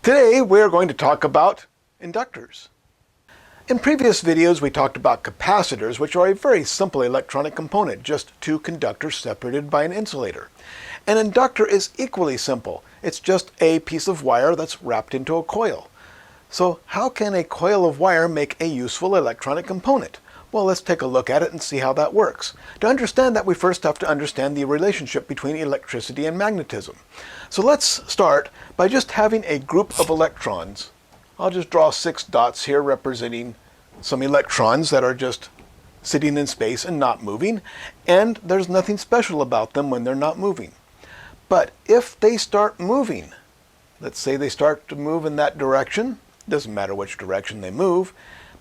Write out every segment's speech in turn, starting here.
Today we're going to talk about inductors. In previous videos we talked about capacitors, which are a very simple electronic component, just two conductors separated by an insulator. An inductor is equally simple. It's just a piece of wire that's wrapped into a coil. So how can a coil of wire make a useful electronic component? Well, let's take a look at it and see how that works. To understand that, we first have to understand the relationship between electricity and magnetism. So let's start by just having a group of electrons. I'll just draw 6 dots here representing some electrons that are just sitting in space and not moving, and there's nothing special about them when they're not moving. But if they start moving, let's say they start to move in that direction, doesn't matter which direction they move,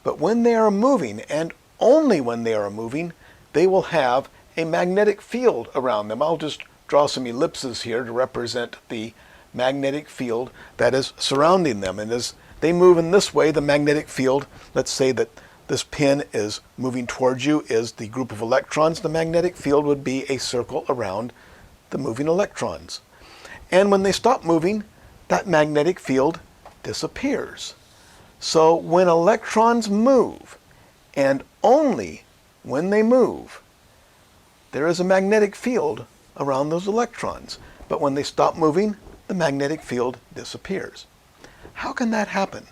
but when they are moving, and only when they are moving, they will have a magnetic field around them. I'll just draw some ellipses here to represent the magnetic field that is surrounding them. And as they move in this way, the magnetic field, let's say that this pin is moving towards you, is the group of electrons. The magnetic field would be a circle around the moving electrons. And when they stop moving, that magnetic field disappears. So when electrons move, and only when they move, there is a magnetic field around those electrons. But when they stop moving, the magnetic field disappears. How can that happen?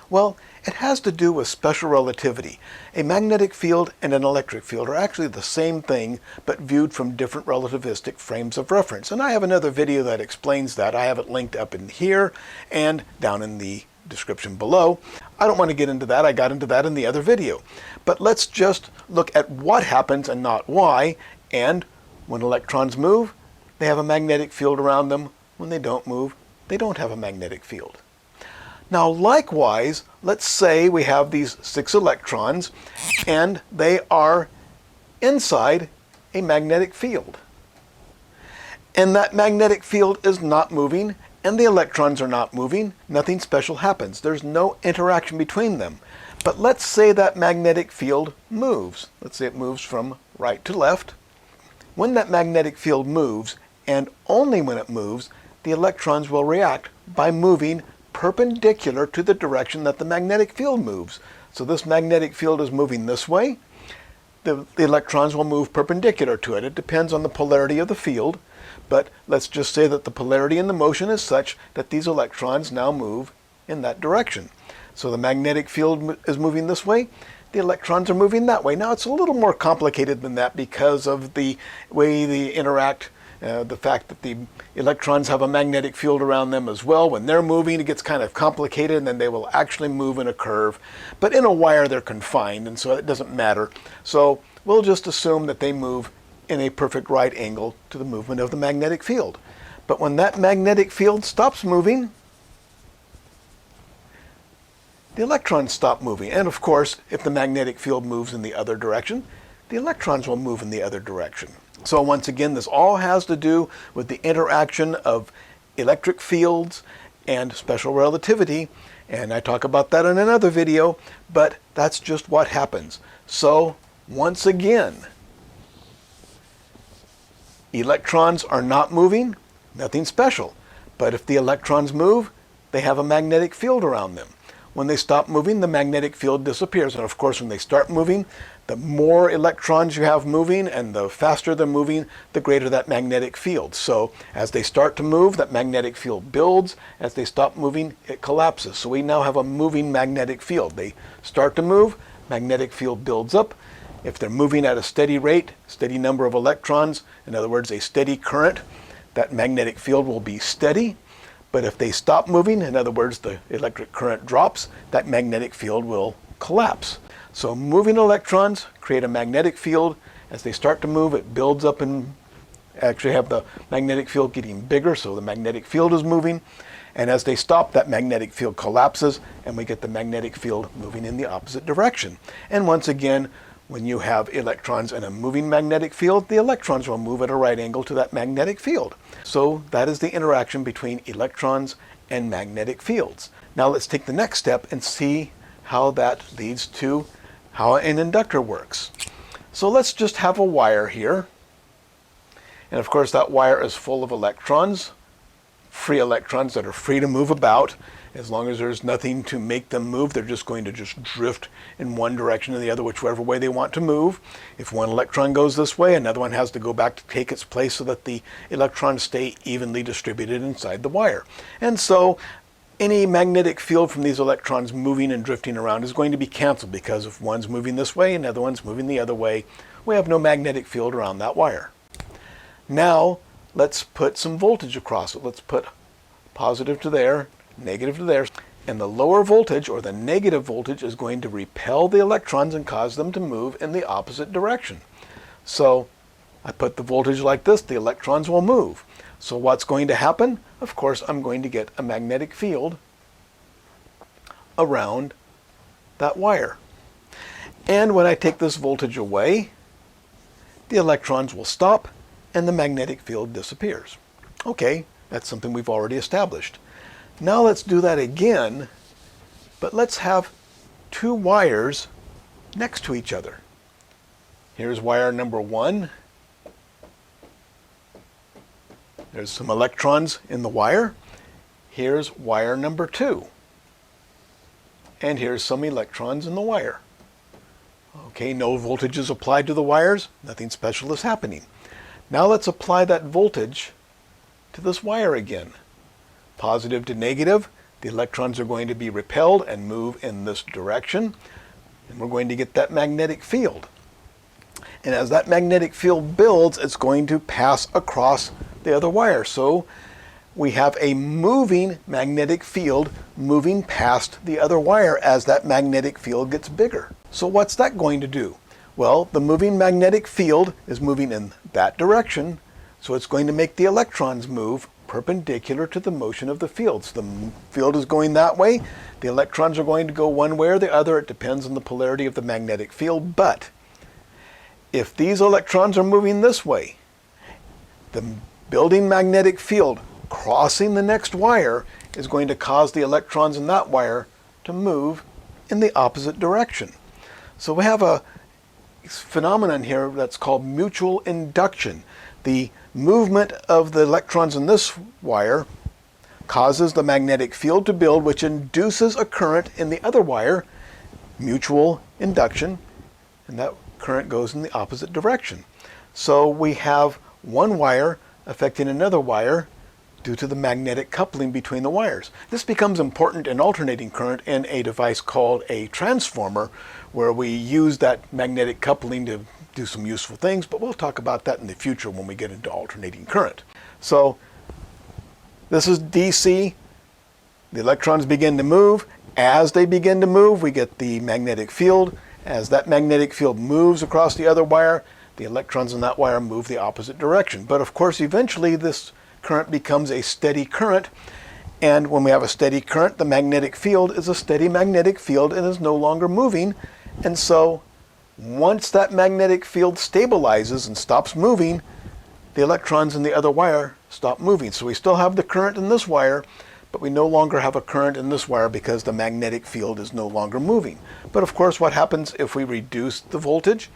Well, it has to do with special relativity. A magnetic field and an electric field are actually the same thing, but viewed from different relativistic frames of reference. And I have another video that explains that. I have it linked up in here and down in the description below. I don't want to get into that. I got into that in the other video. But let's just look at what happens and not why. And when electrons move, they have a magnetic field around them. When they don't move, they don't have a magnetic field. Now, likewise, let's say we have these 6 electrons and they are inside a magnetic field. And that magnetic field is not moving, and the electrons are not moving. Nothing special happens. There's no interaction between them. But let's say that magnetic field moves. Let's say it moves from right to left. When that magnetic field moves, and only when it moves, the electrons will react by moving perpendicular to the direction that the magnetic field moves. So this magnetic field is moving this way. The electrons will move perpendicular to it. It depends on the polarity of the field, but let's just say that the polarity in the motion is such that these electrons now move in that direction. So the magnetic field is moving this way, the electrons are moving that way. Now it's a little more complicated than that because of the way they interact, the fact that the electrons have a magnetic field around them as well. When they're moving, it gets kind of complicated, and then they will actually move in a curve. But in a wire, they're confined, and so it doesn't matter. So we'll just assume that they move in a perfect right angle to the movement of the magnetic field. But when that magnetic field stops moving, the electrons stop moving. And of course, if the magnetic field moves in the other direction, the electrons will move in the other direction. So once again, this all has to do with the interaction of electric fields and special relativity. And I talk about that in another video, but that's just what happens. So once again, electrons are not moving, nothing special. But if the electrons move, they have a magnetic field around them. When they stop moving, the magnetic field disappears. And of course, when they start moving, the more electrons you have moving and the faster they're moving, the greater that magnetic field. So as they start to move, that magnetic field builds. As they stop moving, it collapses. So we now have a moving magnetic field. They start to move, magnetic field builds up. If they're moving at a steady rate, steady number of electrons, in other words, a steady current, that magnetic field will be steady. But if they stop moving, in other words, the electric current drops, that magnetic field will collapse. So moving electrons create a magnetic field. As they start to move, it builds up and actually have the magnetic field getting bigger, so the magnetic field is moving. And as they stop, that magnetic field collapses, and we get the magnetic field moving in the opposite direction. And once again, when you have electrons in a moving magnetic field, the electrons will move at a right angle to that magnetic field. So that is the interaction between electrons and magnetic fields. Now let's take the next step and see how that leads to how an inductor works. So let's just have a wire here. And of course that wire is full of electrons, free electrons that are free to move about. As long as there's nothing to make them move, they're just going to just drift in one direction or the other, whichever way they want to move. If one electron goes this way, another one has to go back to take its place so that the electrons stay evenly distributed inside the wire. And so any magnetic field from these electrons moving and drifting around is going to be canceled, because if one's moving this way and the other one's moving the other way, we have no magnetic field around that wire. Now let's put some voltage across it. Let's put positive to there, negative to there, and the lower voltage, or the negative voltage, is going to repel the electrons and cause them to move in the opposite direction. So I put the voltage like this, the electrons will move. So what's going to happen? Of course, I'm going to get a magnetic field around that wire. And when I take this voltage away, the electrons will stop and the magnetic field disappears. Okay, that's something we've already established. Now let's do that again, but let's have two wires next to each other. Here's wire number 1. There's some electrons in the wire. Here's wire number 2. And here's some electrons in the wire. Okay, no voltage is applied to the wires. Nothing special is happening. Now let's apply that voltage to this wire again. Positive to negative, the electrons are going to be repelled and move in this direction. And we're going to get that magnetic field. And as that magnetic field builds, it's going to pass across the other wire. So we have a moving magnetic field moving past the other wire as that magnetic field gets bigger. So what's that going to do? Well, the moving magnetic field is moving in that direction, so it's going to make the electrons move perpendicular to the motion of the field. So the field is going that way. The electrons are going to go one way or the other. It depends on the polarity of the magnetic field. But if these electrons are moving this way, the building magnetic field crossing the next wire is going to cause the electrons in that wire to move in the opposite direction. So we have a phenomenon here that's called mutual induction. The movement of the electrons in this wire causes the magnetic field to build, which induces a current in the other wire, mutual induction, and that current goes in the opposite direction. So we have one wire affecting another wire due to the magnetic coupling between the wires. This becomes important in alternating current in a device called a transformer, where we use that magnetic coupling to do some useful things, but we'll talk about that in the future when we get into alternating current. So this is DC. The electrons begin to move. As they begin to move, we get the magnetic field. As that magnetic field moves across the other wire, the electrons in that wire move the opposite direction. But of course, eventually this current becomes a steady current. And when we have a steady current, the magnetic field is a steady magnetic field and is no longer moving. And so once that magnetic field stabilizes and stops moving, the electrons in the other wire stop moving. So we still have the current in this wire, but we no longer have a current in this wire because the magnetic field is no longer moving. But of course, what happens if we reduce the voltage?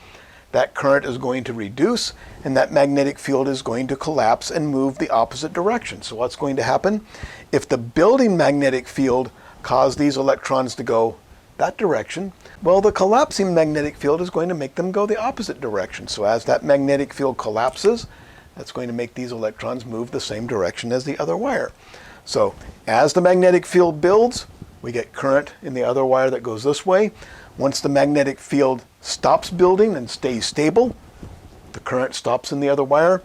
That current is going to reduce, and that magnetic field is going to collapse and move the opposite direction. So what's going to happen? If the building magnetic field caused these electrons to go that direction, well, the collapsing magnetic field is going to make them go the opposite direction. So as that magnetic field collapses, that's going to make these electrons move the same direction as the other wire. So as the magnetic field builds, we get current in the other wire that goes this way. Once the magnetic field stops building and stays stable, the current stops in the other wire.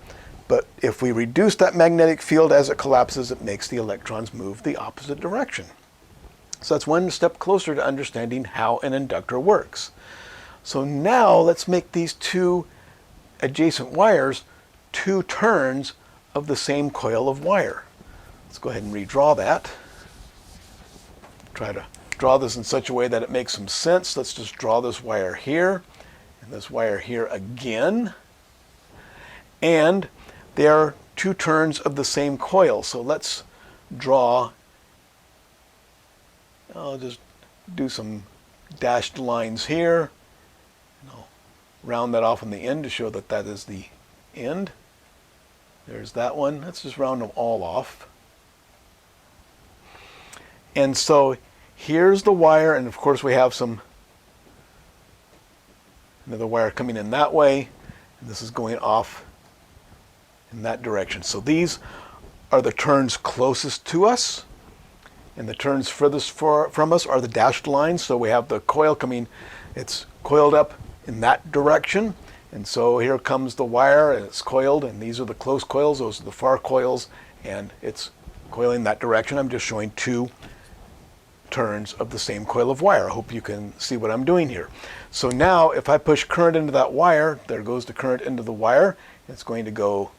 But if we reduce that magnetic field as it collapses, it makes the electrons move the opposite direction. So that's one step closer to understanding how an inductor works. So now let's make these two adjacent wires two turns of the same coil of wire. Let's go ahead and redraw that. Try to draw this in such a way that it makes some sense. Let's just draw this wire here and this wire here again. And they are two turns of the same coil. So let's draw, I'll just do some dashed lines here. And I'll round that off on the end to show that that is the end. There's that one. Let's just round them all off. And so here's the wire, and of course we have another wire coming in that way, and this is going off in that direction. So these are the turns closest to us, and the turns furthest from us are the dashed lines. So we have the coil coming, it's coiled up in that direction, and so here comes the wire, and it's coiled, and these are the close coils, those are the far coils, and it's coiling that direction. I'm just showing two turns of the same coil of wire. I hope you can see what I'm doing here. So now if I push current into that wire, there goes the current into the wire. It's going to go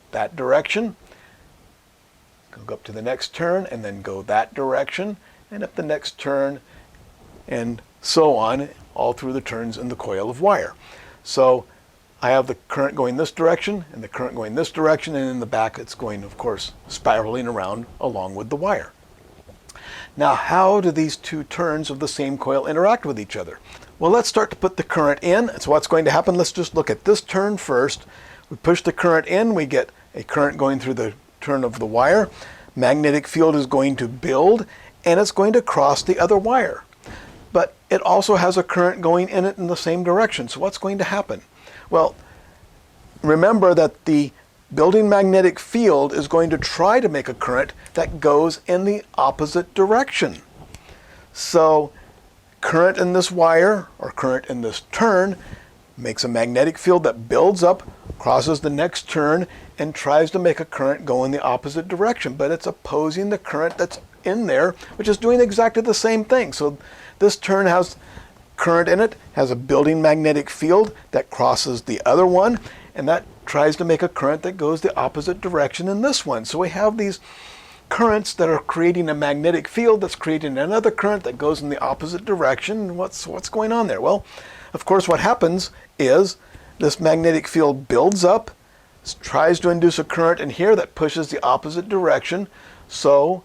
that direction, go up to the next turn, and then go that direction, and up the next turn, and so on, all through the turns in the coil of wire. So I have the current going this direction, and the current going this direction, and in the back it's going, of course, spiraling around along with the wire. Now, how do these two turns of the same coil interact with each other? Well, let's start to put the current in. So what's going to happen, let's just look at this turn first. We push the current in, we get a current going through the turn of the wire. Magnetic field is going to build, and it's going to cross the other wire. But it also has a current going in it in the same direction. So what's going to happen? Well, remember that the building magnetic field is going to try to make a current that goes in the opposite direction. So current in this wire, or current in this turn, makes a magnetic field that builds up, crosses the next turn, and tries to make a current go in the opposite direction. But it's opposing the current that's in there, which is doing exactly the same thing. So this turn has current in it, has a building magnetic field that crosses the other one, and that tries to make a current that goes the opposite direction in this one. So we have these currents that are creating a magnetic field that's creating another current that goes in the opposite direction. What's going on there? Well, of course, what happens is this magnetic field builds up, tries to induce a current in here that pushes the opposite direction. So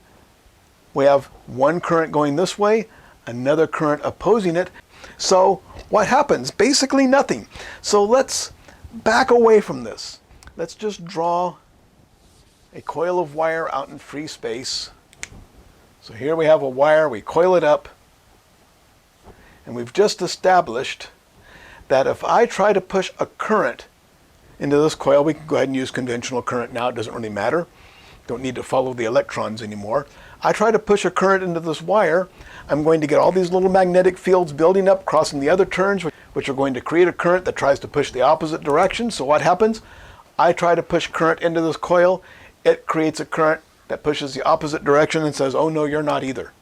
we have one current going this way, another current opposing it. So what happens? Basically nothing. So let's back away from this. Let's just draw a coil of wire out in free space. So here we have a wire, we coil it up, and we've just established that if I try to push a current into this coil, we can go ahead and use conventional current now, it doesn't really matter. Don't need to follow the electrons anymore. I try to push a current into this wire, I'm going to get all these little magnetic fields building up, crossing the other turns, which are going to create a current that tries to push the opposite direction. So what happens? I try to push current into this coil, it creates a current that pushes the opposite direction and says, oh no, you're not either.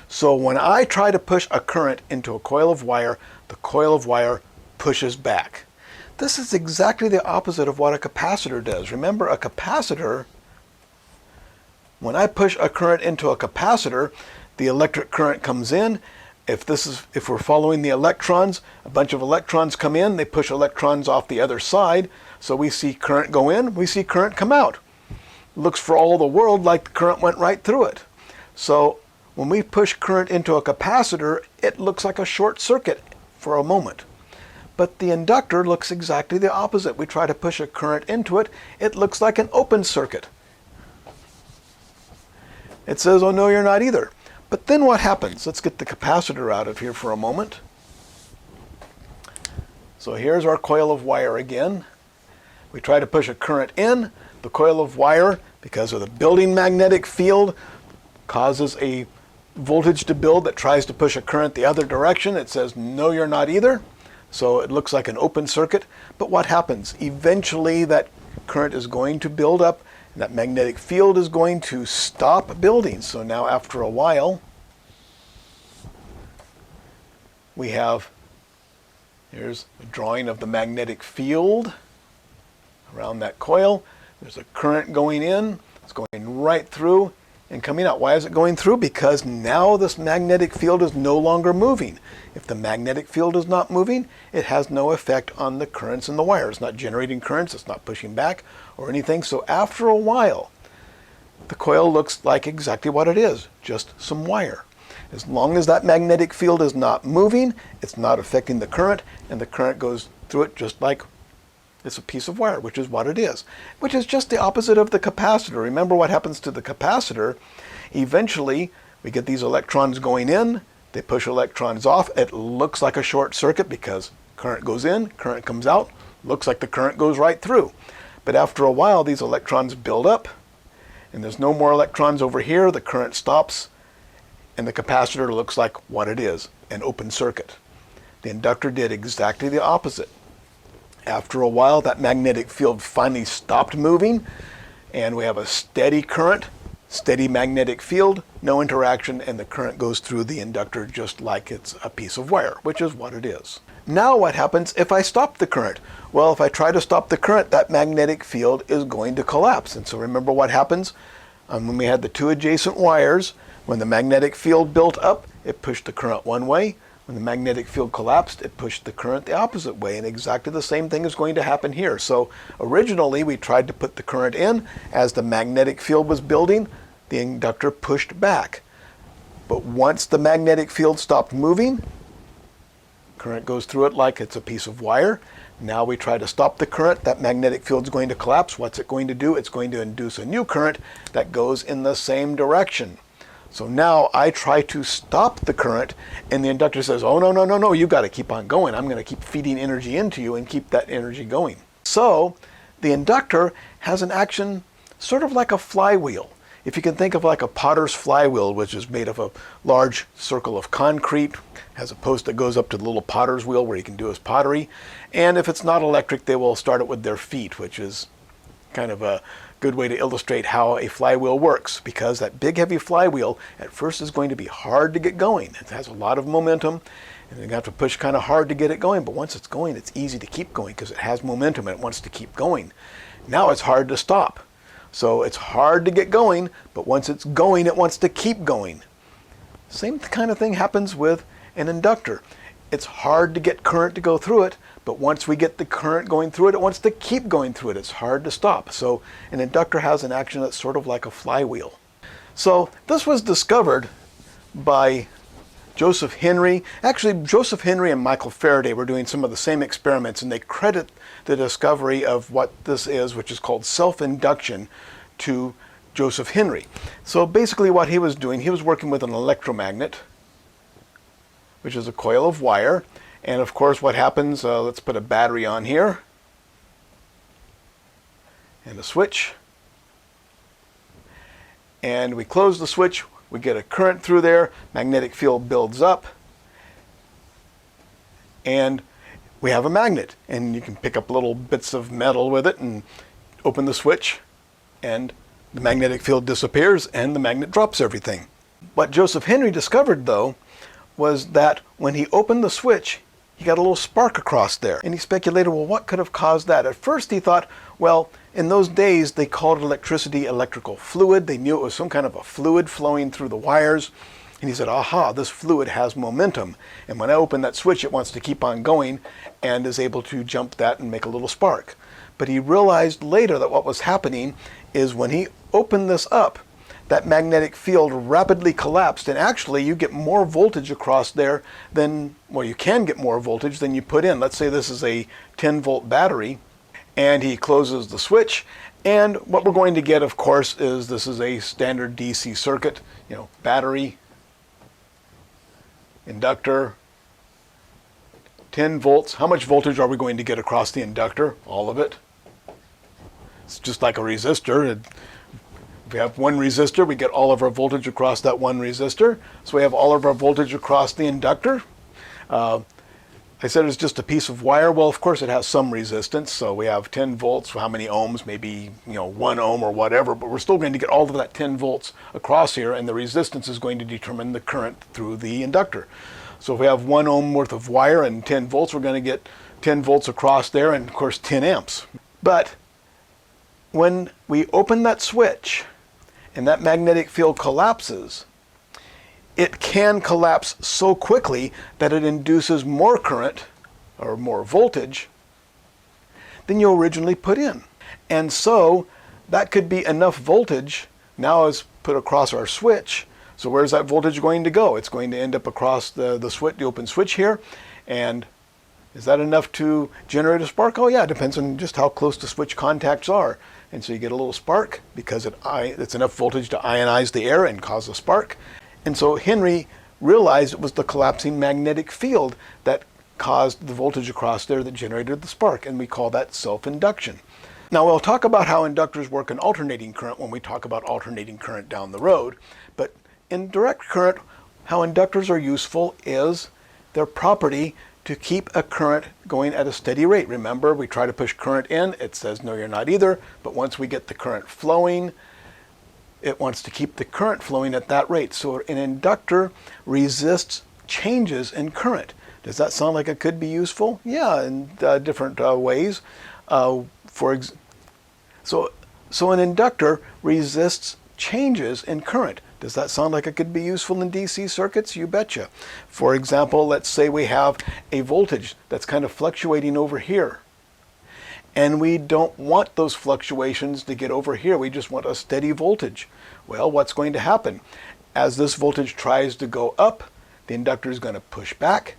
So when I try to push a current into a coil of wire, the coil of wire pushes back. This is exactly the opposite of what a capacitor does. Remember, a capacitor, when I push a current into a capacitor, the electric current comes in. If we're following the electrons, a bunch of electrons come in, they push electrons off the other side, so we see current go in, we see current come out. It looks for all the world like the current went right through it. So when we push current into a capacitor, it looks like a short circuit for a moment. But the inductor looks exactly the opposite. We try to push a current into it, it looks like an open circuit. It says, oh no, you're not either. But then what happens? Let's get the capacitor out of here for a moment. So here's our coil of wire again. We try to push a current in. The coil of wire, because of the building magnetic field, causes a voltage to build that tries to push a current the other direction. It says, no, you're not either. So it looks like an open circuit. But what happens? Eventually that current is going to build up, and that magnetic field is going to stop building. So now after a while, we have, here's a drawing of the magnetic field around that coil. There's a current going in, it's going right through and coming out. Why is it going through? Because now this magnetic field is no longer moving. If the magnetic field is not moving, it has no effect on the currents in the wire. It's not generating currents, it's not pushing back or anything. So after a while, the coil looks like exactly what it is, just some wire. As long as that magnetic field is not moving, it's not affecting the current, and the current goes through it just like it's a piece of wire, which is what it is, which is just the opposite of the capacitor. Remember what happens to the capacitor Eventually, we get these electrons going in, they push electrons off. It looks like a short circuit because current goes in, current comes out, looks like the current goes right through. But after a while, these electrons build up, and there's no more electrons over here, the current stops, and the capacitor looks like what it is, an open circuit. The inductor did exactly the opposite. After a while, that magnetic field finally stopped moving, and we have a steady current, steady magnetic field, no interaction, and the current goes through the inductor just like it's a piece of wire, which is what it is. Now what happens if I stop the current? Well, if I try to stop the current, that magnetic field is going to collapse. And so remember what happens when we had the two adjacent wires. When the magnetic field built up, it pushed the current one way. When the magnetic field collapsed, it pushed the current the opposite way, and exactly the same thing is going to happen here. So originally we tried to put the current in. As the magnetic field was building, the inductor pushed back. But once the magnetic field stopped moving, current goes through it like it's a piece of wire. Now we try to stop the current. That magnetic field is going to collapse. What's it going to do? It's going to induce a new current that goes in the same direction. So now I try to stop the current, and the inductor says, oh, no, no, no, no, you've got to keep on going. I'm going to keep feeding energy into you and keep that energy going. So the inductor has an action sort of like a flywheel. If you can think of like a potter's flywheel, which is made of a large circle of concrete, has a post that goes up to the little potter's wheel where he can do his pottery. And if it's not electric, they will start it with their feet, which is kind of a good way to illustrate how a flywheel works, because that big heavy flywheel at first is going to be hard to get going. It has a lot of momentum, and you're going to have to push kind of hard to get it going. But once it's going, it's easy to keep going because it has momentum and it wants to keep going. Now it's hard to stop. So it's hard to get going, but once it's going, it wants to keep going. Same kind of thing happens with an inductor. It's hard to get current to go through it, but once we get the current going through it, it wants to keep going through it. It's hard to stop. So an inductor has an action that's sort of like a flywheel. So this was discovered by Joseph Henry. Actually, Joseph Henry and Michael Faraday were doing some of the same experiments, and they credit the discovery of what this is, which is called self-induction, to Joseph Henry. So basically what he was doing, he was working with an electromagnet, which is a coil of wire. And of course what happens, let's put a battery on here, and a switch. And we close the switch, we get a current through there, magnetic field builds up, and we have a magnet. And you can pick up little bits of metal with it and open the switch, and the magnetic field disappears and the magnet drops everything. What Joseph Henry discovered, though, was that when he opened the switch, he got a little spark across there. And he speculated, well, what could have caused that? At first he thought, well, in those days they called electricity electrical fluid. They knew it was some kind of a fluid flowing through the wires. And he said, aha, this fluid has momentum. And when I open that switch, it wants to keep on going and is able to jump that and make a little spark. But he realized later that what was happening is when he opened this up, that magnetic field rapidly collapsed, and actually you get more voltage across there than, well, you can get more voltage than you put in. Let's say this is a 10-volt battery, and he closes the switch, and what we're going to get, of course, is this is a standard DC circuit, battery, inductor, 10 volts. How much voltage are we going to get across the inductor? All of it. It's just like a resistor. If we have one resistor, we get all of our voltage across that one resistor. So we have all of our voltage across the inductor. I said it's just a piece of wire. Well, of course it has some resistance. So we have 10 volts. How many ohms? Maybe 1 ohm or whatever. But we're still going to get all of that 10 volts across here, and the resistance is going to determine the current through the inductor. So if we have 1 ohm worth of wire and 10 volts, we're going to get 10 volts across there, and of course 10 amps. But when we open that switch, and that magnetic field collapses, it can collapse so quickly that it induces more current or more voltage than you originally put in. And so that could be enough voltage now is put across our switch. So where's that voltage going to go? It's going to end up across the switch, the open switch here, and Is that enough to generate a spark? Oh yeah, it depends on just how close the switch contacts are. And so you get a little spark because it's enough voltage to ionize the air and cause a spark. And so Henry realized it was the collapsing magnetic field that caused the voltage across there that generated the spark, and we call that self-induction. Now we'll talk about how inductors work in alternating current when we talk about alternating current down the road, but in direct current, how inductors are useful is their property to keep a current going at a steady rate. Remember, we try to push current in, it says no, you're not either, but once we get the current flowing, it wants to keep the current flowing at that rate. So an inductor resists changes in current. Does that sound like it could be useful? Yeah, in different ways. So an inductor resists changes in current. Does that sound like it could be useful in DC circuits? You betcha. For example, let's say we have a voltage that's kind of fluctuating over here. And we don't want those fluctuations to get over here. We just want a steady voltage. Well, what's going to happen? As this voltage tries to go up, the inductor is going to push back.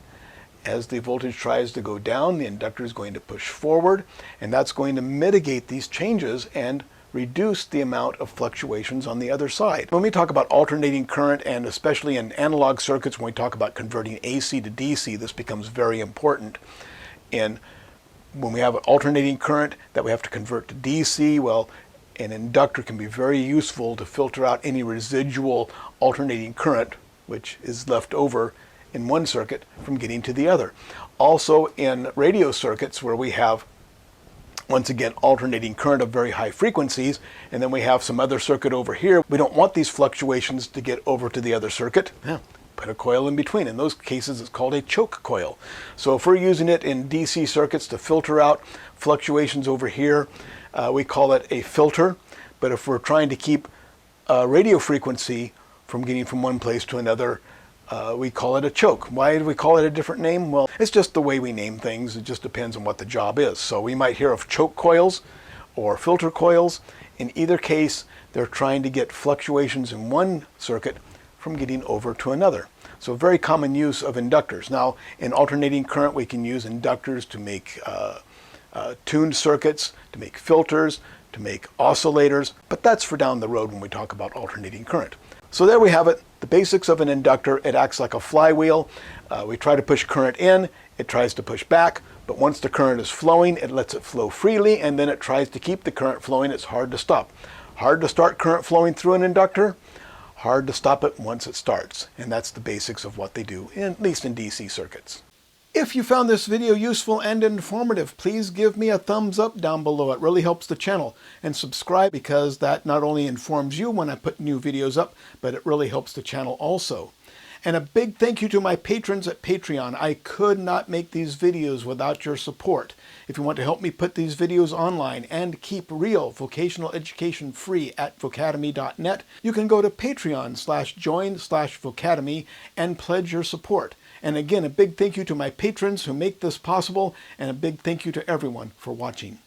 As the voltage tries to go down, the inductor is going to push forward. And that's going to mitigate these changes and reduce the amount of fluctuations on the other side. When we talk about alternating current, and especially in analog circuits, when we talk about converting AC to DC, this becomes very important. When we have an alternating current that we have to convert to DC, well, an inductor can be very useful to filter out any residual alternating current, which is left over in one circuit, from getting to the other. Also in radio circuits where we have, once again, alternating current of very high frequencies, and then we have some other circuit over here. We don't want these fluctuations to get over to the other circuit. Yeah, put a coil in between. In those cases, it's called a choke coil. So if we're using it in DC circuits to filter out fluctuations over here, we call it a filter. But if we're trying to keep radio frequency from getting from one place to another, we call it a choke. Why do we call it a different name? Well, it's just the way we name things. It just depends on what the job is. So we might hear of choke coils or filter coils. In either case, they're trying to get fluctuations in one circuit from getting over to another. So very common use of inductors. Now, in alternating current, we can use inductors to make tuned circuits, to make filters, to make oscillators, but that's for down the road when we talk about alternating current. So there we have it, the basics of an inductor. It acts like a flywheel. We try to push current in, it tries to push back, but once the current is flowing, it lets it flow freely, and then it tries to keep the current flowing. It's hard to stop. Hard to start current flowing through an inductor, hard to stop it once it starts. And that's the basics of what they do, at least in DC circuits. If you found this video useful and informative, please give me a thumbs up down below. It really helps the channel. And subscribe, because that not only informs you when I put new videos up, but it really helps the channel also. And a big thank you to my patrons at Patreon. I could not make these videos without your support. If you want to help me put these videos online and keep real vocational education free at vocademy.net, you can go to patreon.com/join/vocademy and pledge your support. And again, a big thank you to my patrons who make this possible, and a big thank you to everyone for watching.